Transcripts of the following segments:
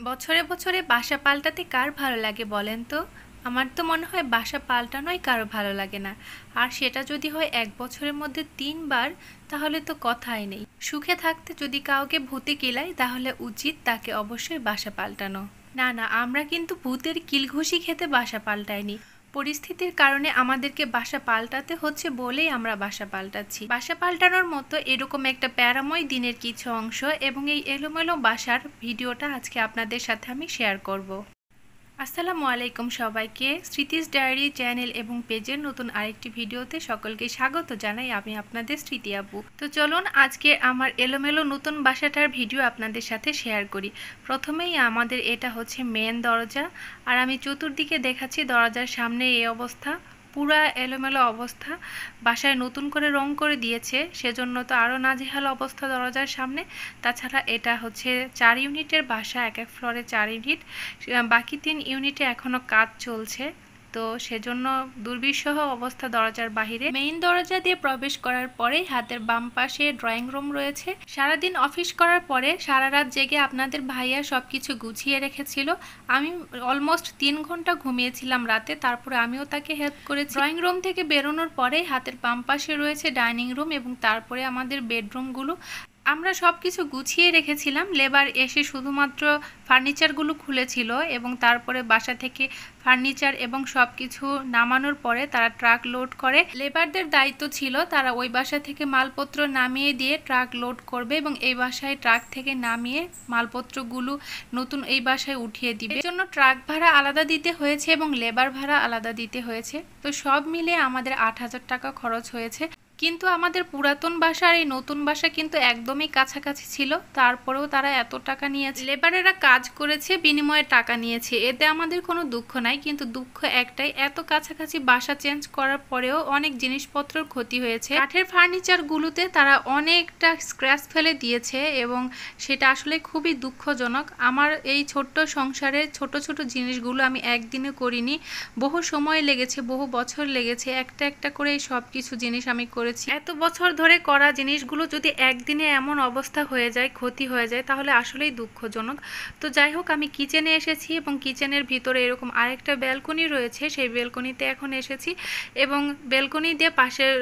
বছরে বছরে বাসা পাল্টাতে কার ভালো লাগে বলেন তো? আমার তো মনে হয় বাসা পাল্টানোই কারো ভালো লাগে না। আর সেটা যদি হয় এক বছরের মধ্যে 3 বার, তাহলে তো কথাই নেই। সুখে থাকতে যদি কাউকে ভূতে কিলায় তাহলে উচিত তাকে অবশ্যই বাসা পাল্টানো। না না, আমরা কিন্তু ভূতের কিলঘুষি খেতে বাসা পাল্টাইনি। পরিস্থিতির কারণে আমাদেরকে বাসা পাল্টাতে হচ্ছে বলেই আমরা বাসা পাল্টাচ্ছি। বাসা পাল্টানোর মতো এরকম একটা প্যারাময় দিনের কিছু অংশ এবং এই এলোমেলো বাসার ভিডিওটা আজকে আপনাদের সাথে আমি শেয়ার করব। আসসালামু আলাইকুম সবাইকে, স্মৃতিস ডায়েরি চ্যানেল এবং পেজের নতুন আরেকটি ভিডিওতে সকলকে স্বাগত জানাই। আমি আপনাদের স্মৃতি আপু। তো চলুন আজকে আমার এলোমেলো নতুন বাসাটার ভিডিও আপনাদের সাথে শেয়ার করি। প্রথমেই আমাদের এটা হচ্ছে মেন দরজা, আর আমি চতুর্দিকে দেখাচ্ছি দরজার সামনে এই অবস্থা, পুরা এলোমেলো অবস্থা। বাসায় নতুন করে রং করে দিয়েছে, সেজন্য তো আরও নাজেহাল অবস্থা দরজার সামনে। তাছাড়া এটা হচ্ছে 4 ইউনিটের বাসা, এক এক ফ্লোরে 4 ইউনিট, বাকি 3 ইউনিটে এখনো কাজ চলছে। তো সেজন্য দুর্বিষহ অবস্থা দরজার বাহিরে। মেইন দরজা দিয়ে প্রবেশ করার পরেই হাতের বাম পাশে ড্রয়িং রুম রয়েছে। সারাদিন অফিস করার পরে সারা রাত জেগে আপনাদের ভাইয়া সবকিছু গুছিয়ে রেখেছিল। আমি অলমোস্ট 3 ঘন্টা ঘুমিয়েছিলাম রাতে, তারপরে আমিও তাকে হেল্প করেছি। ড্রয়িং রুম থেকে বেরোনোর পরে হাতের বাম পাশে রয়েছে ডাইনিং রুম এবং তারপরে আমাদের বেডরুমগুলো। আমরা সব কিছু গুছিয়ে রেখেছিলাম, লেবার এসে শুধুমাত্র ফার্নিচারগুলো খুলেছিল এবং তারপরে বাসা থেকে ফার্নিচার এবং সব কিছু নামানোর পরে তারা ট্রাক লোড করে। লেবারদের দায়িত্ব ছিল তারা ওই বাসা থেকে মালপত্র নামিয়ে দিয়ে ট্রাক লোড করবে এবং এই বাসায় ট্রাক থেকে নামিয়ে মালপত্রগুলো নতুন এই বাসায় উঠিয়ে দিবে। এর জন্য ট্রাক ভাড়া আলাদা দিতে হয়েছে এবং লেবার ভাড়া আলাদা দিতে হয়েছে। তো সব মিলে আমাদের 8,000 টাকা খরচ হয়েছে। কিন্তু আমাদের পুরাতন বাসা আর এই নতুন বাসা কিন্তু একদমই কাছাকাছি ছিল, তারপরেও তারা এত টাকা নিয়েছে। লেবারেরা কাজ করেছে, বিনিময়ে টাকা নিয়েছে, এতে আমাদের কোনো দুঃখ নাই। কিন্তু দুঃখ একটাই, এত কাছাকাছি বাসা চেঞ্জ করার পরেও অনেক জিনিসপত্রের ক্ষতি হয়েছে। কাঠের ফার্নিচারগুলোতে তারা অনেকটা স্ক্র্যাচ ফেলে দিয়েছে এবং সেটা আসলে খুবই দুঃখজনক। আমার এই ছোট্ট সংসারে ছোট ছোট জিনিসগুলো আমি একদিনে করিনি, বহু সময় লেগেছে, বহু বছর লেগেছে। একটা একটা করে এই সব কিছু জিনিস আমি করেছি। এত বছর ধরে করা জিনিসগুলো যদি একদিনে এমন অবস্থা হয়ে যায়, ক্ষতি হয়ে যায়, তাহলে আসলেই দুঃখজনক। তো যাই হোক, আমি কিচেনে এসেছি এবং কিচেনের ভিতরে এরকম আরেকটা ব্যালকনি রয়েছে, সেই ব্যালকনিতে এখন এসেছি এবং ব্যালকনি দিয়ে পাশের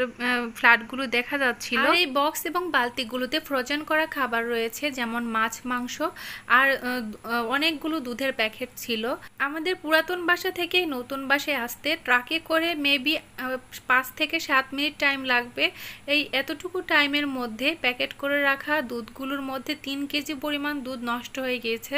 ফ্ল্যাটগুলো দেখা যাচ্ছিল। এই বক্স এবং বালতিগুলোতে ফ্রোজেন করা খাবার রয়েছে, যেমন মাছ, মাংস আর অনেকগুলো দুধের প্যাকেট ছিল। আমাদের পুরাতন বাসা থেকে নতুন বাসায় আসতে ট্রাকে করে মেবি 5 থেকে 7 মিনিট টাইম লাগবে। এই এতটুকু টাইমের মধ্যে প্যাকেট করে রাখা দুধগুলোর মধ্যে 3 কেজি পরিমাণ দুধ নষ্ট হয়ে গিয়েছে।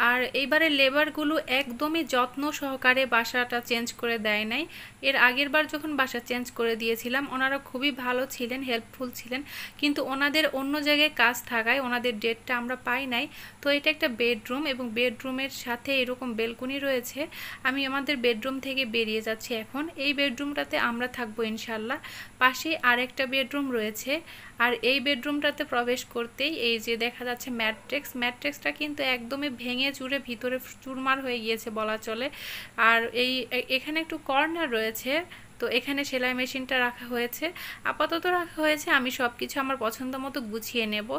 আর এইবারে লেবারগুলো একদমই যত্ন সহকারে বাসাটা চেঞ্জ করে দেয় নাই। এর আগের বার যখন বাসা চেঞ্জ করে দিয়েছিলাম ওনারা খুবই ভালো ছিলেন, হেল্পফুল ছিলেন, কিন্তু ওনাদের অন্য জায়গায় কাজ থাকায় ওনাদের ডেটটা আমরা পাই নাই। তো এটা একটা বেডরুম এবং বেডরুমের সাথে এরকম বেলকনি রয়েছে। আমি আমাদের বেডরুম থেকে বেরিয়ে যাচ্ছি এখন। এই বেডরুমটাতে আমরা থাকবো ইনশাল্লাহ। পাশে আরেকটা বেডরুম রয়েছে, আর এই বেডরুমটাতে প্রবেশ করতেই এই যে দেখা যাচ্ছে ম্যাট্রেক্সটা কিন্তু একদমই ভেঙে চুরে ভিতরে চুরমার হয়ে গিয়েছে বলা চলে। আর এখানে একটু কর্নার রয়েছে, তো এখানে সেলাই মেশিনটা রাখা হয়েছে, আপাতত রাখা হয়েছে। আমি সব কিছু আমার পছন্দ মতো গুছিয়ে নেব।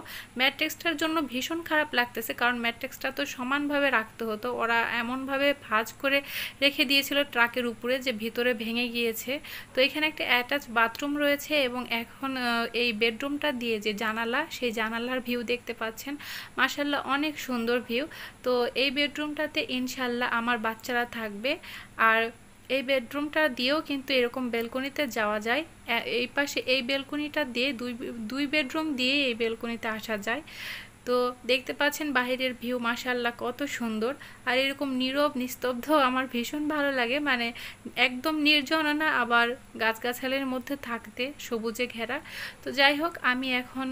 ম্যাট্রেক্সটার জন্য ভীষণ খারাপ লাগতেছে, কারণ ম্যাট্রেক্সটা তো সমানভাবে রাখতে হতো, ওরা এমনভাবে ভাঁজ করে রেখে দিয়েছিল ট্রাকের উপরে যে ভিতরে ভেঙে গিয়েছে। তো এখানে একটা অ্যাটাচ বাথরুম রয়েছে এবং এখন এই বেডরুমটা দিয়ে যে জানালা, সেই জানালার ভিউ দেখতে পাচ্ছেন, মাশাআল্লাহ অনেক সুন্দর ভিউ। তো এই বেডরুমটাতে ইনশাআল্লাহ আমার বাচ্চারা থাকবে। আর এই বেডরুমটা দিয়েও কিন্তু এরকম বেলকনিতে যাওয়া যায়। এই পাশে এই বেলকনিটা দিয়ে দুই বেডরুম দিয়ে এই বেলকনিতে আসা যায়। তো দেখতে পাচ্ছেন বাহিরের ভিউ মাশাআল্লাহ কত সুন্দর। আর এরকম নীরব নিস্তব্ধ আমার ভীষণ ভালো লাগে, মানে একদম নির্জনা না, আবার গাছগাছালির মধ্যে থাকতে, সবুজে ঘেরা। তো যাই হোক, আমি এখন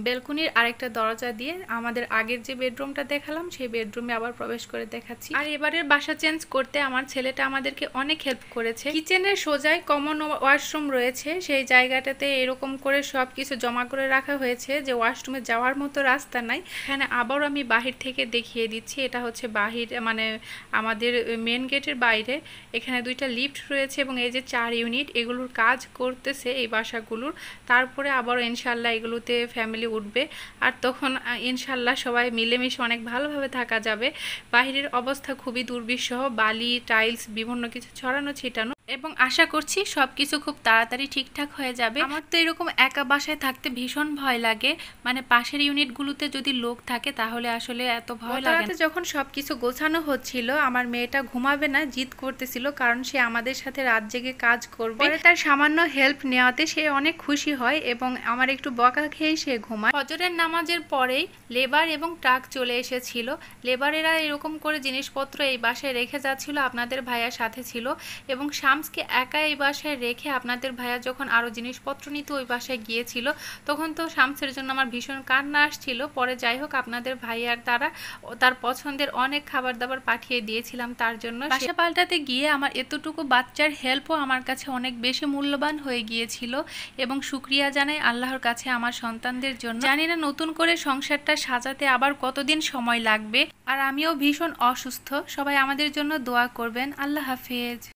বেলকনির আরেকটা দরজা দিয়ে আমাদের আগের যে বেডরুমটা দেখালাম সেই বেডরুমে আবার প্রবেশ করে দেখাচ্ছি। আর এবারের বাসা চেঞ্জ করতে আমার ছেলেটা আমাদেরকে অনেক হেল্প করেছে। কিচেনের সোজাই কমন ওয়াশরুম রয়েছে, সেই জায়গাটাতে এরকম করে সব কিছু জমা করে রাখা হয়েছে যে ওয়াশরুমে যাওয়ার মতো রাস্তা নাই। এখানে আবারও আমি বাহির থেকে দেখিয়ে দিচ্ছি, এটা হচ্ছে বাহির, মানে আমাদের মেন গেটের বাইরে। এখানে 2টা লিফট রয়েছে এবং এই যে 4 ইউনিট, এগুলোর কাজ করতেছে এই বাসাগুলোর। তারপরে আবারও ইনশাল্লাহ এগুলোতে ফ্যামিলি ফ্যামিলি উঠবে, আর তখন ইনশাল্লাহ সবাই মিলেমিশে অনেক ভালোভাবে থাকা যাবে। বাহিরের অবস্থা খুবই দুর্বিষহ, বালি টাইলস বিভিন্ন কিছু ছড়ানো ছিটানো, এবং আশা করছি সব কিছু খুব তাড়াতাড়ি ঠিকঠাক হয়ে যাবে। আমার তো এরকম একা বাসায় থাকতে ভীষণ ভয় লাগে, মানে পাশের ইউনিটগুলোতে যদি লোক থাকে তাহলে আসলে এত ভয় লাগে না। যখন সব কিছু গোছানো হচ্ছিল, আমার মেয়েটা ঘুমাবে না জিদ করতেছিল, কারণ সে আমাদের সাথে রাত জেগে কাজ করবে। পরে তার সামান্য হেল্প নেওয়াতে সে অনেক খুশি হয় এবং আমার একটু বকা খেয়েই সে ঘুমায়। ফজরের নামাজের পরেই লেবার এবং ট্রাক চলে এসেছিল। লেবারেরা এরকম করে জিনিসপত্র এই বাসায় রেখে যাচ্ছিল, আপনাদের ভাইয়ার সাথে ছিল, এবং শামসকে একা এই বাসায় রেখে আপনাদের ভাইয়া যখন আরও জিনিসপত্র নিতে ওই বাসায় গিয়েছিল, তখন তো শামসের জন্য আমার ভীষণ কান্না আসছিল। পরে যাই হোক, আপনাদের ভাইয়ার তার পছন্দের অনেক খাবার দাবার পাঠিয়ে দিয়েছিলাম তার জন্য। বাসা পাল্টাতে গিয়ে আমার এতটুকু বাচ্চার হেল্পও আমার কাছে অনেক বেশি মূল্যবান হয়ে গিয়েছিল, এবং শুকরিয়া জানাই আল্লাহর কাছে আমার সন্তানদের জন্য। জানি না নতুন করে সংসারটা সাজাতে আবার কতদিন সময় লাগবে, আর আমিও ভীষণ অসুস্থ। সবাই আমাদের জন্য দোয়া করবেন। আল্লাহ হাফেজ।